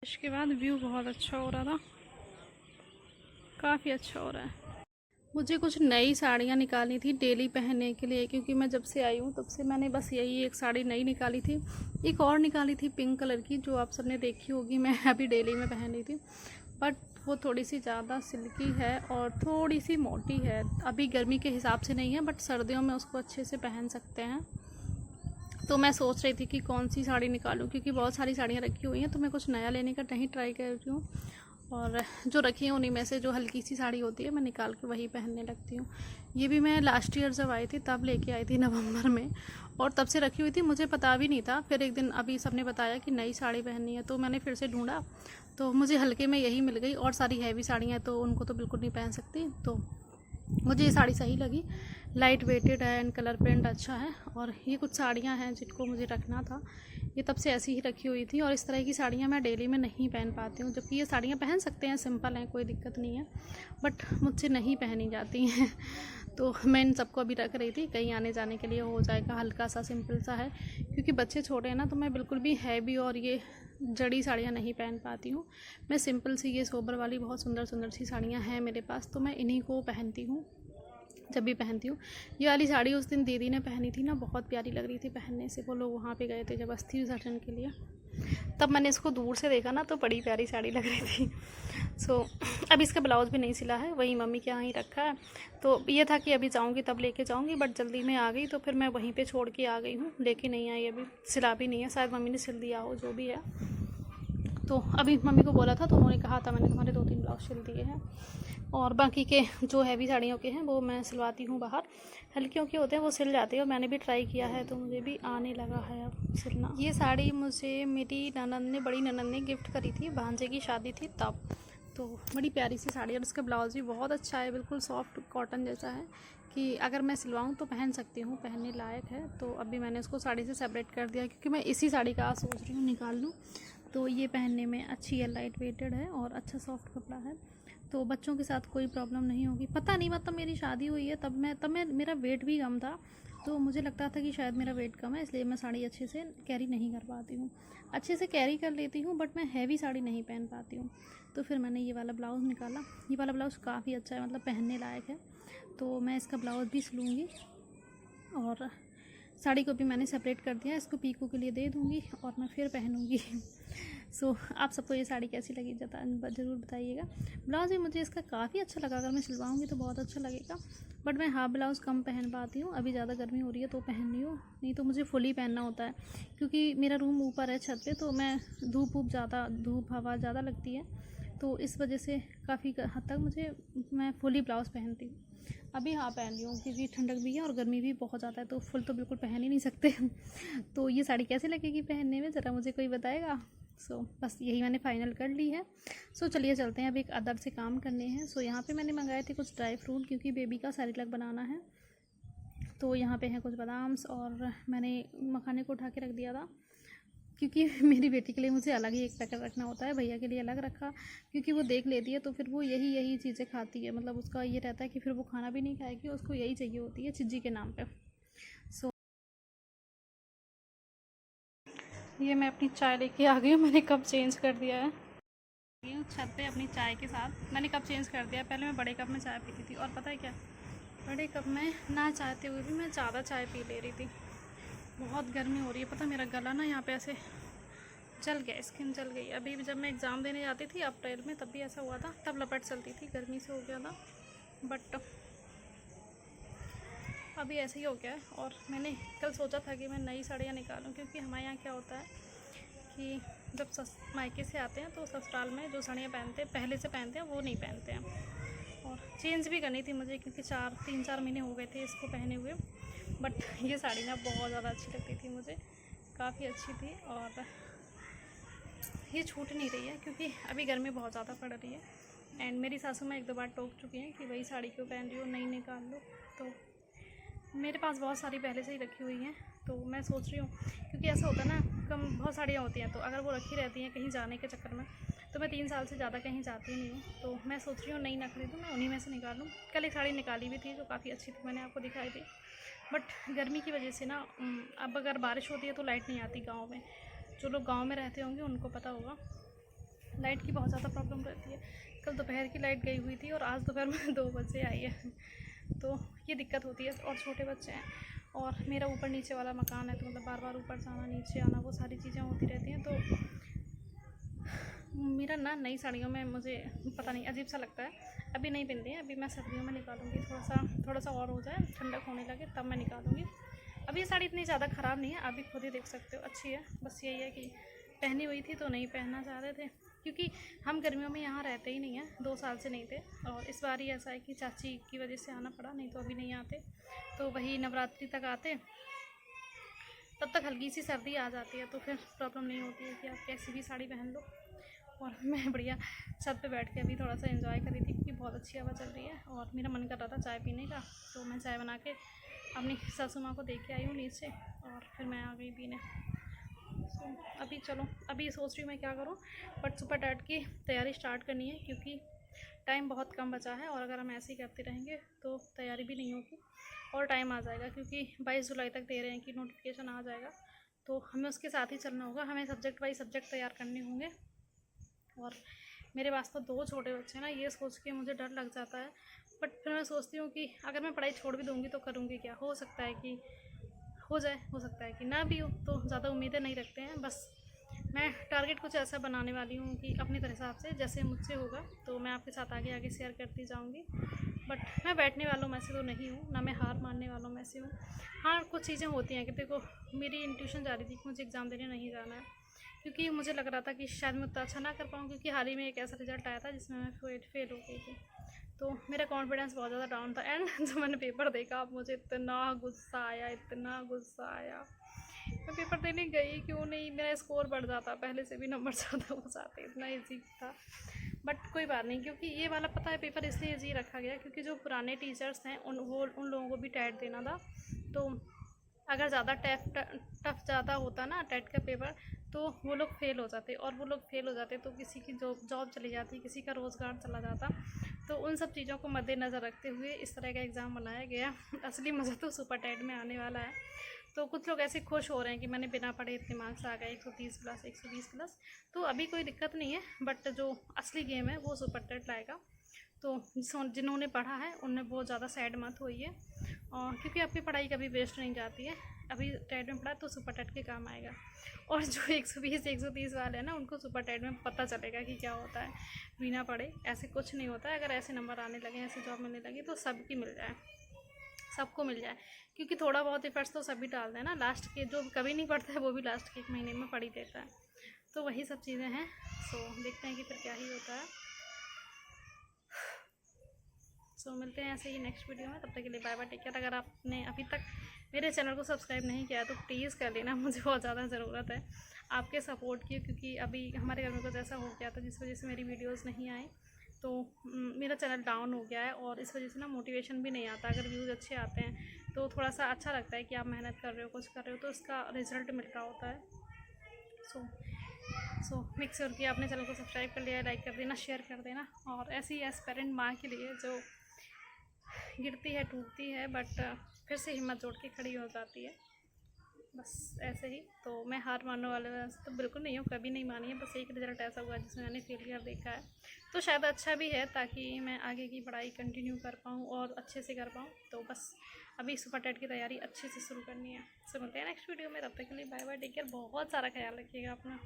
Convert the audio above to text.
इसके बाद व्यू बहुत अच्छा हो रहा था, काफ़ी अच्छा हो रहा है। मुझे कुछ नई साड़ियाँ निकालनी थी डेली पहनने के लिए, क्योंकि मैं जब से आई हूँ तब से मैंने बस यही एक साड़ी नई निकाली थी। एक और निकाली थी पिंक कलर की, जो आप सबने देखी होगी, मैं अभी डेली में पहन रही थी। बट वो थोड़ी सी ज़्यादा सिल्की है और थोड़ी सी मोटी है। अभी गर्मी के हिसाब से नहीं है, बट सर्दियों में उसको अच्छे से पहन सकते हैं। तो मैं सोच रही थी कि कौन सी साड़ी निकालूं, क्योंकि बहुत सारी साड़ियाँ रखी हुई हैं, तो मैं कुछ नया लेने का नहीं ट्राई कर रही हूँ। और जो रखी हैं उन्हीं में से जो हल्की सी साड़ी होती है मैं निकाल के वही पहनने लगती हूँ। ये भी मैं लास्ट ईयर जब आई थी तब लेके आई थी नवंबर में, और तब से रखी हुई थी, मुझे पता भी नहीं था। फिर एक दिन अभी सबने बताया कि नई साड़ी पहननी है, तो मैंने फिर से ढूंढा, तो मुझे हल्के में यही मिल गई। और सारी हैवी साड़ियाँ हैं तो उनको तो बिल्कुल नहीं पहन सकती, तो मुझे ये साड़ी सही लगी। लाइट वेटेड है एंड कलर प्रिंट अच्छा है। और ये कुछ साड़ियाँ हैं जिनको मुझे रखना था, ये तब से ऐसी ही रखी हुई थी। और इस तरह की साड़ियाँ मैं डेली में नहीं पहन पाती हूँ, जबकि ये साड़ियाँ पहन सकते हैं, सिंपल हैं, कोई दिक्कत नहीं है, बट मुझसे नहीं पहनी जाती हैं। तो मैं इन सबको अभी रख रही थी, कहीं आने जाने के लिए हो जाएगा, हल्का सा सिंपल सा है। क्योंकि बच्चे छोटे हैं ना, तो मैं बिल्कुल भी हैवी और ये जड़ी साड़ियाँ नहीं पहन पाती हूँ। मैं सिंपल सी ये सोबर वाली बहुत सुंदर सुंदर सी साड़ियाँ हैं मेरे पास, तो मैं इन्हीं को पहनती हूँ जब भी पहनती हूँ। ये वाली साड़ी उस दिन दीदी ने पहनी थी ना, बहुत प्यारी लग रही थी पहनने से। वो लोग वहाँ पे गए थे जब अस्थि विसर्जन के लिए, तब मैंने इसको दूर से देखा ना, तो बड़ी प्यारी साड़ी लग रही थी। अब इसका ब्लाउज़ भी नहीं सिला है, वही मम्मी के यहाँ ही रखा है। तो ये था कि अभी जाऊँगी तब लेके जाऊँगी, बट जल्दी में आ गई, तो फिर मैं वहीं पे छोड़ के आ गई हूँ, लेके नहीं आई अभी। सिला भी नहीं है, शायद मम्मी ने सिल दिया हो, जो भी है। तो अभी मम्मी को बोला था तो उन्होंने कहा था मैंने तुम्हारे 2-3 ब्लाउज सिल दिए हैं, और बाकी के जो हैवी साड़ियों के हैं वो मैं सिलवाती हूँ बाहर। हल्कियों के होते हैं वो सिल जाते हैं, और मैंने भी ट्राई किया है तो मुझे भी आने लगा है अब सिलना। ये साड़ी मुझे मेरी ननद ने, बड़ी ननद ने गिफ्ट करी थी, भांजे की शादी थी तब। तो बड़ी प्यारी सी साड़ी, और उसका ब्लाउज़ भी बहुत अच्छा है, बिल्कुल सॉफ्ट कॉटन जैसा है, कि अगर मैं सिलवाऊँ तो पहन सकती हूँ, पहनने लायक है। तो अभी मैंने उसको साड़ी से सेपरेट कर दिया, क्योंकि मैं इसी साड़ी का सोच रही हूँ निकाल लूँ। तो ये पहनने में अच्छी है, लाइट वेटेड है और अच्छा सॉफ्ट कपड़ा है, तो बच्चों के साथ कोई प्रॉब्लम नहीं होगी। पता नहीं, मतलब मेरी शादी हुई है तब मैं मेरा वेट भी कम था, तो मुझे लगता था कि शायद मेरा वेट कम है, इसलिए मैं साड़ी अच्छे से कैरी नहीं कर पाती हूँ। अच्छे से कैरी कर लेती हूँ, बट मैं हैवी साड़ी नहीं पहन पाती हूँ। तो फिर मैंने ये वाला ब्लाउज़ निकाला। ये वाला ब्लाउज़ काफ़ी अच्छा है, मतलब पहनने लायक है, तो मैं इसका ब्लाउज़ भी सिलूँगी। और साड़ी को भी मैंने सेपरेट कर दिया, इसको पीको के लिए दे दूँगी और मैं फिर पहनूँगी। आप सबको ये साड़ी कैसी लगी ज़रूर बताइएगा। ब्लाउज़ भी मुझे इसका काफ़ी अच्छा लगा, अगर मैं सिलवाऊँगी तो बहुत अच्छा लगेगा, बट मैं हाफ ब्लाउज़ कम पहन पाती हूँ। अभी ज़्यादा गर्मी हो रही है तो पहन रही हूँ, नहीं तो मुझे फुल ही पहनना होता है, क्योंकि मेरा रूम ऊपर है छत पे, तो मैं धूप हवा ज़्यादा लगती है, तो इस वजह से काफ़ी हद तक मैं फुल ही ब्लाउज़ पहनती हूँ। अभी हाँ पहन रही हूँ, क्योंकि ठंडक भी है और गर्मी भी बहुत ज़्यादा है, तो फुल तो बिल्कुल पहन ही नहीं सकते। तो ये साड़ी कैसे लगेगी पहनने में, ज़रा मुझे कोई बताएगा। बस यही मैंने फ़ाइनल कर ली है। चलिए चलते हैं, अब एक अदर से काम करने हैं। यहाँ पे मैंने मंगाए थे कुछ ड्राई फ्रूट, क्योंकि बेबी का सेरेलैक बनाना है। तो यहाँ पे हैं कुछ बादाम्स, और मैंने मखाने को उठा के रख दिया था, क्योंकि मेरी बेटी के लिए मुझे अलग ही एक पैकेट रखना होता है, भैया के लिए अलग रखा, क्योंकि वो देख लेती है तो फिर वो यही चीज़ें खाती है। मतलब उसका ये रहता है कि फिर वो खाना भी नहीं खाएगी, उसको यही चाहिए होती है चिज्जी के नाम पे। ये मैं अपनी चाय लेके आ गई हूँ, मैंने कप चेंज कर दिया है। छत पे अपनी चाय के साथ मैंने कप चेंज कर दिया। पहले मैं बड़े कप में चाय पीती थी, और पता है क्या, बड़े कप में ना चाहते हुए भी मैं ज़्यादा चाय पी ले रही थी। बहुत गर्मी हो रही है, पता मेरा गला ना यहाँ पे ऐसे जल गया, स्किन जल गई। अभी जब मैं एग्ज़ाम देने जाती थी अप्रैल में, तब भी ऐसा हुआ था, तब लपट चलती थी, गर्मी से हो गया था, बट अभी ऐसे ही हो गया है। और मैंने कल सोचा था कि मैं नई साड़ियाँ निकालूं, क्योंकि हमारे यहाँ क्या होता है कि जब मायके से आते हैं तो ससुराल में जो साड़ियाँ पहनते हैं, पहले से पहनते हैं, वो नहीं पहनते हैं। और चेंज भी करनी थी मुझे, क्योंकि 3-4 महीने हो गए थे इसको पहने हुए। बट ये साड़ी ना बहुत ज़्यादा अच्छी लगती थी मुझे, काफ़ी अच्छी थी, और ये छूट नहीं रही है, क्योंकि अभी गर्मी बहुत ज़्यादा पड़ रही है। एंड मेरी सासू माँ 1-2 बार टोक चुकी हैं कि वही साड़ी क्यों पहन रही हो, नई निकाल लो। तो मेरे पास बहुत सारी पहले से ही रखी हुई हैं, तो मैं सोच रही हूँ, क्योंकि ऐसा होता है ना, बहुत साड़ियाँ होती हैं, तो अगर वो रखी रहती हैं कहीं जाने के चक्कर में, तो मैं 3 साल से ज़्यादा कहीं जाती नहीं हूँ, तो मैं सोच रही हूँ नई ना खरीदूँ, मैं उन्हीं में से निकालूँ। कल एक साड़ी निकाली भी थी जो काफ़ी अच्छी थी, मैंने आपको दिखाई थी, बट गर्मी की वजह से ना, अब अगर बारिश होती है तो लाइट नहीं आती गाँव में। जो लोग गाँव में रहते होंगे उनको पता होगा। लाइट की बहुत ज़्यादा प्रॉब्लम रहती है। कल दोपहर की लाइट गई हुई थी और आज दोपहर में 2 बजे आई है, तो ये दिक्कत होती है। और छोटे बच्चे हैं और मेरा ऊपर नीचे वाला मकान है, तो मतलब बार बार ऊपर जाना नीचे आना वो सारी चीज़ें होती रहती हैं। तो मेरा ना नई साड़ियों में मुझे पता नहीं अजीब सा लगता है, अभी नहीं पहनती हैं। अभी मैं सर्दियों में निकालूंगी, थोड़ा सा और हो जाए, ठंडक होने लगे तब मैं निकालूंगी। अभी ये साड़ी इतनी ज़्यादा ख़राब नहीं है, आप भी खुद ही देख सकते हो, अच्छी है। बस यही है कि पहनी हुई थी तो नहीं पहनना चाह रहे थे, क्योंकि हम गर्मियों में यहाँ रहते ही नहीं हैं, 2 साल से नहीं थे। और इस बार ही ऐसा है कि चाची की वजह से आना पड़ा, नहीं तो अभी नहीं आते। तो वही नवरात्रि तक आते, तब तक हल्की सी सर्दी आ जाती है, तो फिर प्रॉब्लम नहीं होती है कि आप कैसी भी साड़ी पहन लो। और मैं बढ़िया छत पे बैठ के अभी थोड़ा सा एंजॉय कर रही थी, क्योंकि बहुत अच्छी हवा चल रही है और मेरा मन कर रहा था चाय पीने का। तो मैं चाय बना के अपनी सासू माँ को दे के आई हूँ नीचे, और फिर मैं आ गई पीने। तो अभी चलो, अभी सोच रही हूँ मैं क्या करूँ, बट सुपर डैट की तैयारी स्टार्ट करनी है, क्योंकि टाइम बहुत कम बचा है। और अगर हम ऐसे ही करते रहेंगे तो तैयारी भी नहीं होगी और टाइम आ जाएगा, क्योंकि 22 जुलाई तक दे रहे हैं कि नोटिफिकेशन आ जाएगा। तो हमें उसके साथ ही चलना होगा, हमें सब्जेक्ट वाइज सब्जेक्ट तैयार करने होंगे। और मेरे पास तो 2 छोटे बच्चे हैं ना, ये सोच के मुझे डर लग जाता है। बट फिर मैं सोचती हूँ कि अगर मैं पढ़ाई छोड़ भी दूँगी तो करूँगी क्या, हो सकता है कि हो जाए, हो सकता है कि ना भी हो, तो ज़्यादा उम्मीदें नहीं रखते हैं। बस मैं टारगेट कुछ ऐसा बनाने वाली हूँ कि अपने हिसाब से जैसे मुझसे होगा तो मैं आपके साथ आगे आगे शेयर करती जाऊँगी। बट मैं बैठने वालों में से तो नहीं हूँ, ना मैं हार मानने वालों में से हूँ। हाँ, कुछ चीज़ें होती हैं कि देखो, मेरी इंट्यूशन जा रही थी कि मुझे एग्ज़ाम देने नहीं जाना है, क्योंकि मुझे लग रहा था कि शायद मैं उतना अच्छा ना कर पाऊँ, क्योंकि हाल ही में एक ऐसा रिजल्ट आया था जिसमें मैं फेल हो गई थी। तो मेरा कॉन्फिडेंस बहुत ज़्यादा डाउन था। एंड जब मैंने पेपर देखा, मुझे इतना गुस्सा आया, इतना गुस्सा आया। मैं पेपर देने गई क्यों नहीं, मेरा स्कोर बढ़ जाता, पहले से भी नंबर ज़्यादा हो जाते, इतना ईजी था। बट कोई बात नहीं, क्योंकि ये वाला पता है पेपर इसलिए ईजी रखा गया क्योंकि जो पुराने टीचर्स हैं उन लोगों को भी टेट देना था। तो अगर ज़्यादा टफ ज़्यादा होता ना टेट का पेपर, तो वो लोग फेल हो जाते, और वो लोग फेल हो जाते तो किसी की जॉब चली जाती, किसी का रोज़गार चला जाता। तो उन सब चीज़ों को मद्देनज़र रखते हुए इस तरह का एग्ज़ाम बनाया गया। असली मज़ा तो सुपर टेट में आने वाला है। तो कुछ लोग ऐसे खुश हो रहे हैं कि मैंने बिना पढ़े इतने मार्क्स आ गए, 130 प्लस 120 प्लस। तो अभी कोई दिक्कत नहीं है, बट जो असली गेम है वो सुपर टेट लाएगा। तो जिन्होंने पढ़ा है उनने बहुत ज़्यादा सैड मत होइए, और क्योंकि आपकी पढ़ाई कभी वेस्ट नहीं जाती है। अभी टेट में पढ़ा तो सुपर टेट के काम आएगा। और जो 120 130 वाले हैं ना, उनको सुपर टेट में पता चलेगा कि क्या होता है बिना पढ़े। ऐसे कुछ नहीं होता है, अगर ऐसे नंबर आने लगे, ऐसे जॉब मिलने लगी तो सबकी मिल जाए, सबको मिल जाए। क्योंकि थोड़ा बहुत एफर्ट्स तो सभी डालते हैं ना, लास्ट के जो कभी नहीं पढ़ता है वो भी लास्ट के 1 महीने में पढ़ ही देता है। तो वही सब चीज़ें हैं। सो देखते हैं कि फिर क्या ही होता है। सो मिलते हैं ऐसे ही नेक्स्ट वीडियो में, तब तक के लिए बाय बाय, टेक केयर। अगर आपने अभी तक मेरे चैनल को सब्सक्राइब नहीं किया तो प्लीज़ कर लेना, मुझे बहुत ज़्यादा ज़रूरत है आपके सपोर्ट की, क्योंकि अभी हमारे घर में कुछ ऐसा हो गया था जिस वजह से मेरी वीडियोज़ नहीं आई। तो मेरा चैनल डाउन हो गया है, और इस वजह से ना मोटिवेशन भी नहीं आता। अगर व्यूज़ अच्छे आते हैं तो थोड़ा सा अच्छा लगता है कि आप मेहनत कर रहे हो, कुछ कर रहे हो, तो उसका रिज़ल्ट मिल रहा होता है। सो मेक श्योर कि आपने चैनल को सब्सक्राइब कर लिया, लाइक कर देना, शेयर कर देना। और ऐसी एस्पेरेंट माँ के लिए जो गिरती है, टूटती है, बट फिर से हिम्मत जोड़ के खड़ी हो जाती है, बस ऐसे ही। तो मैं हार मानने वाले तो बिल्कुल नहीं हूँ, कभी नहीं मानी है। बस एक रिज़ल्ट ऐसा हुआ जिसमें मैंने फेलियर देखा है, तो शायद अच्छा भी है, ताकि मैं आगे की पढ़ाई कंटिन्यू कर पाऊँ और अच्छे से कर पाऊँ। तो बस अभी सुपर टेट की तैयारी अच्छे से शुरू करनी है। सो मिलते हैं नेक्स्ट वीडियो में, तब तक के लिए बाय बाय, टेक केयर, बहुत सारा ख्याल रखिएगा अपना।